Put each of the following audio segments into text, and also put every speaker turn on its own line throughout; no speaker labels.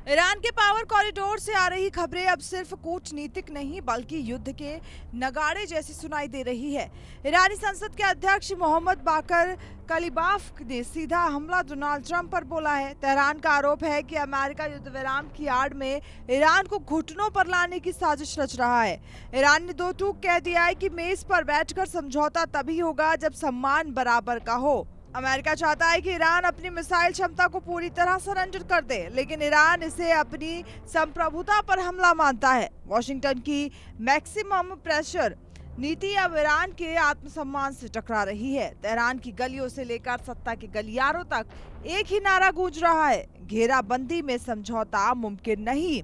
Iran के power corridor से आ रही खबरें अब सिर्फ कूटनीतिक नहीं बल्कि युद्ध के नगाड़े जैसी सुनाई दे रही है। ईरानी संसद के अध्यक्ष मोहम्मद बाकर कलीबाफ ने सीधा हमला डोनाल्ड ट्रंप पर बोला है। तेहरान का आरोप है कि अमेरिका युद्ध विराम की आड़ में ईरान को घुटनों पर लाने की साजिश रच रहा है। ईरान ने दो टूक कह दिया है कि मेज पर बैठकर समझौता तभी होगा जब सम्मान बराबर का हो। अमेरिका चाहता है कि ईरान अपनी मिसाइल क्षमता को पूरी तरह सरेंडर कर दे, लेकिन ईरान इसे अपनी संप्रभुता पर हमला मानता है। वॉशिंगटन की मैक्सिमम प्रेशर नीति अब ईरान के आत्मसम्मान से टकरा रही है। तेहरान की गलियों से लेकर सत्ता के गलियारों तक एक ही नारा गूंज रहा है, घेराबंदी में समझौता मुमकिन नहीं।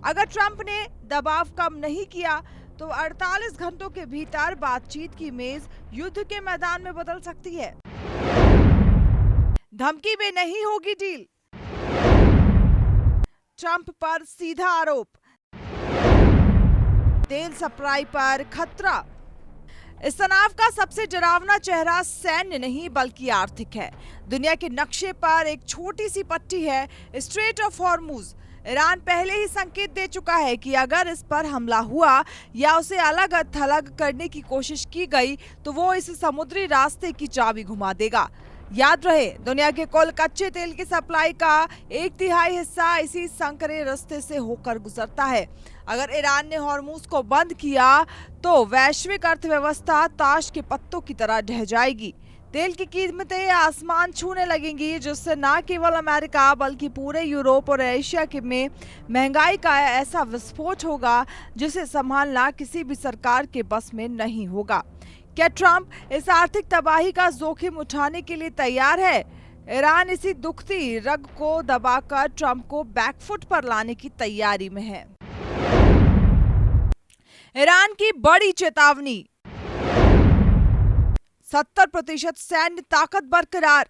अगर ट्रंप ने दबाव कम नहीं किया तो 48 घंटों के भीतर बातचीत की मेज युद्ध के मैदान में बदल सकती है। धमकी में नहीं होगी डील, ट्रंप पर सीधा आरोप। तेल सप्लाई पर खतरा। इस तनाव का सबसे डरावना चेहरा सैन्य नहीं बल्कि आर्थिक है। दुनिया के नक्शे पर एक छोटी सी पट्टी है, स्ट्रेट ऑफ हॉर्मुज। ईरान पहले ही संकेत दे चुका है कि अगर इस पर हमला हुआ या उसे अलग थलग करने की कोशिश की गई तो वो इस समुद्री रास्ते की चाबी घुमा देगा। याद रहे, दुनिया के कुल कच्चे तेल की सप्लाई का 1/3 हिस्सा इसी संकरे रास्ते से होकर गुजरता है। अगर ईरान ने हॉर्मुज को बंद किया तो वैश्विक अर्थव्यवस्था ताश के पत्तों की तरह ढह जाएगी। तेल की कीमतें आसमान छूने लगेंगी, जिससे न केवल अमेरिका बल्कि पूरे यूरोप और एशिया के में महंगाई का ऐसा विस्फोट होगा जिसे संभालना किसी भी सरकार के बस में नहीं होगा। क्या ट्रंप इस आर्थिक तबाही का जोखिम उठाने के लिए तैयार है? ईरान इसी दुखती रग को दबाकर ट्रंप को बैकफुट पर लाने की तैयारी में है। ईरान की बड़ी चेतावनी, 70% सैन्य ताकत बरकरार,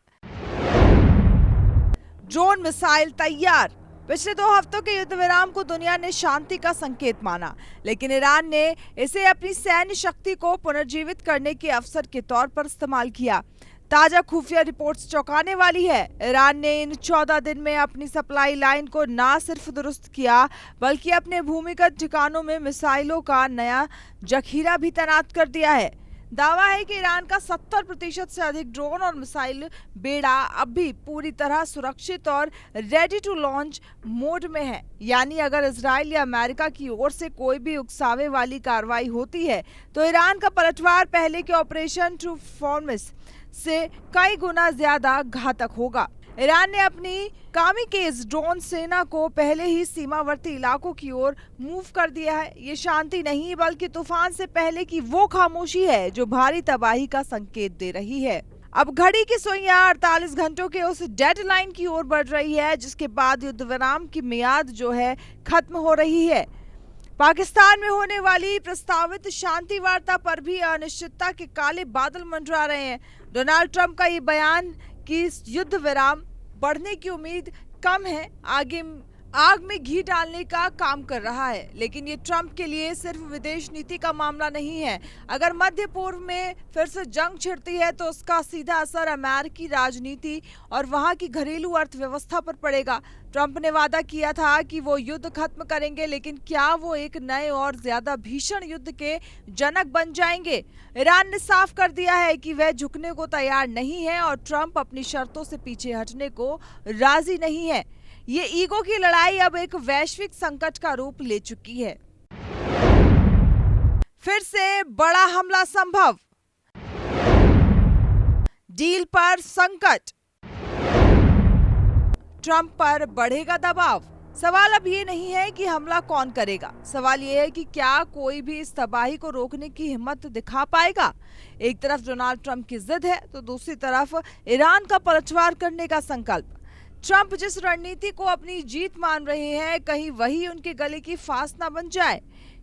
ड्रोन मिसाइल तैयार। पिछले 2 हफ्तों के युद्ध विराम को दुनिया ने शांति का संकेत माना, लेकिन ईरान ने इसे अपनी सैन्य शक्ति को पुनर्जीवित करने के अवसर के तौर पर इस्तेमाल किया। ताजा खुफिया रिपोर्ट्स चौंकाने वाली है। ईरान ने इन 14 दिन में अपनी सप्लाई लाइन को न सिर्फ दुरुस्त किया बल्कि अपने भूमिगत ठिकानों में मिसाइलों का नया जखीरा भी तैनात कर दिया है। दावा है कि ईरान का 70% से अधिक ड्रोन और मिसाइल बेड़ा अब भी पूरी तरह सुरक्षित और रेडी टू लॉन्च मोड में है। यानी अगर इजराइल या अमेरिका की ओर से कोई भी उकसावे वाली कार्रवाई होती है तो ईरान का पलटवार पहले के ऑपरेशन ट्रू प्रॉमिस से कई गुना ज्यादा घातक होगा। ईरान ने अपनी कामिकेज ड्रोन सेना को पहले ही सीमावर्ती इलाकों की ओर मूव कर दिया है। ये शांति नहीं बल्कि तूफान से पहले की वो खामोशी है जो भारी तबाही का संकेत दे रही है। अब घड़ी की सुइयां 48 घंटों के उस डेडलाइन की ओर बढ़ रही है जिसके बाद युद्ध विराम की मियाद जो है खत्म हो रही है। पाकिस्तान में होने वाली प्रस्तावित शांति वार्ता पर भी अनिश्चितता के काले बादल मंडरा रहे हैं। डोनाल्ड ट्रंप का ये बयान कि युद्ध विराम बढ़ने की उम्मीद कम है आग में घी डालने का काम कर रहा है, लेकिन ये ट्रंप के लिए सिर्फ विदेश नीति का मामला नहीं है। अगर मध्य पूर्व में फिर से जंग छिड़ती है तो उसका सीधा असर अमेरिकी राजनीति और वहां की घरेलू अर्थव्यवस्था पर पड़ेगा। ट्रंप ने वादा किया था कि वो युद्ध खत्म करेंगे, लेकिन क्या वो एक नए और ज्यादा भीषण युद्ध के जनक बन जाएंगे? ईरान ने साफ कर दिया है कि वह झुकने को तैयार नहीं है और ट्रंप अपनी शर्तों से पीछे हटने को राजी नहीं है। ये ईगो की लड़ाई अब एक वैश्विक संकट का रूप ले चुकी है। फिर से बड़ा हमला संभव, डील पर संकट, ट्रंप पर बढ़ेगा दबाव। सवाल अब ये नहीं है कि हमला कौन करेगा, सवाल ये है कि क्या कोई भी इस तबाही को रोकने की हिम्मत दिखा पाएगा। एक तरफ डोनाल्ड ट्रंप की जिद है तो दूसरी तरफ ईरान का पलटवार करने का संकल्प। ट्रंप जिस रणनीति को अपनी जीत मान रहे हैं, कहीं वही उनके गले की फांस न बन जाए,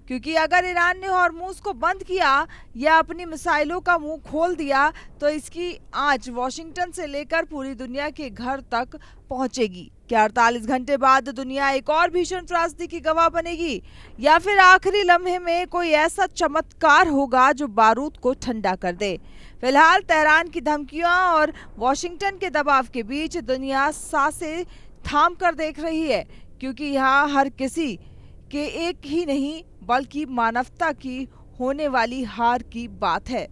क्योंकि अगर ईरान ने हॉर्मुज को बंद किया या अपनी मिसाइलों का मुंह खोल दिया तो इसकी आंच वॉशिंगटन से लेकर पूरी दुनिया के घर तक पहुंचेगी। क्या 48 घंटे बाद दुनिया एक और भीषण त्रासदी की गवाह बनेगी, या फिर आखिरी लम्हे में कोई ऐसा चमत्कार होगा जो बारूद को ठंडा कर दे? फिलहाल तेहरान की धमकियों और वॉशिंगटन के दबाव के बीच दुनिया सांसें थाम कर देख रही है, क्योंकि यहाँ हर किसी के एक ही नहीं बल्कि मानवता की होने वाली हार की बात है।